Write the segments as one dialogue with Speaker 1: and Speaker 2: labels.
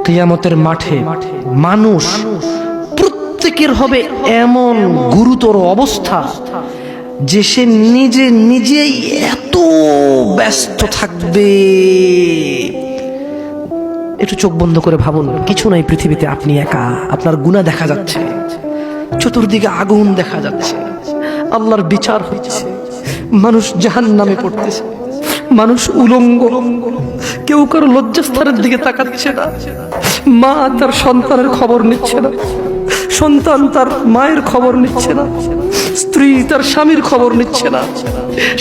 Speaker 1: কিয়ামতের মাঠে মানুষ প্রত্যেকের হবে এমন গুরুতর অবস্থা যে সে নিজে নিজেই এত ব্যস্ত থাকবে। একটু চোখ বন্ধ করে ভাবুন, কিছু নাই পৃথিবীতে, আপনি একা, আপনার গুনাহ দেখা যাচ্ছে, চতুর্দিকে আগুন দেখা যাচ্ছে, আল্লাহর বিচার হচ্ছে, মানুষ জাহান্নামে পড়তেছে, মানুষ উলঙ্গ, কেউ কারো লজ্জাস্থানের দিকে তাকাচ্ছে না, মা তার সন্তানের খবর নিচ্ছে না, সন্তান তার মায়ের খবর নিচ্ছে না, স্ত্রী তার স্বামীর খবর নিচ্ছে না,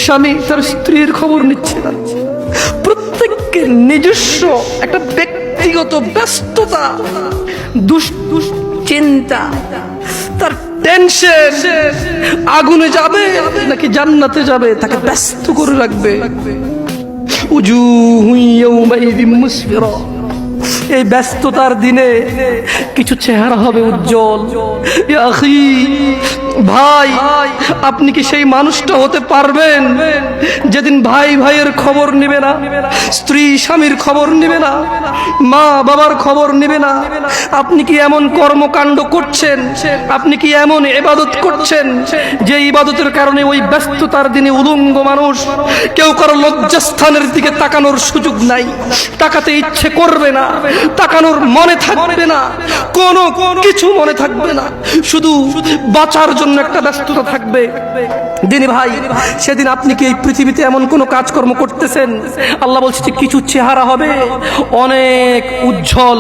Speaker 1: স্বামী তার স্ত্রীর খবর নিচ্ছে না। প্রত্যেককে নিজস্ব একটা ব্যক্তিগত ব্যস্ততা, দুশ্চিন্তা, তার টেনশন, আগুনে যাবে নাকি জান্নাতে যাবে তাকে ব্যস্ত করে রাখবে। উজুহু ইয়াউমাইযিন মুসফিরা, এই ব্যস্ততার দিনে কিছু চেহারা হবে উজ্জ্বল। ইয়া আখি, ভাই, আপনি কি সেই মানুষটা হতে পারবেন যেদিন ভাই ভাইয়ের খবর নেবে না, স্ত্রী স্বামীর খবর নেবে না, মা বাবার খবর নেবে না? আপনি কি এমন কর্মকাণ্ড করছেন, আপনি কি এমন ইবাদত করছেন যে ইবাদতের কারণে ওই ব্যস্ততার দিনে উলঙ্গ মানুষ, কেউ কারো লজ্জাস্থানের দিকে তাকানোর সুযোগ নাই, তাকাতে ইচ্ছে করবে না, তাকানোর মনে থাকবে না, কোনো কিছু মনে থাকবে না, শুধু বাঁচার জন্য একটা ব্যস্ততা থাকবে। দিনী ভাই, সেদিন আপনি কি এই পৃথিবীতে এমন কোন কাজকর্ম করতেছেন? আল্লাহ বলছে কিছু চেহারা হবে অনেক উজ্জ্বল।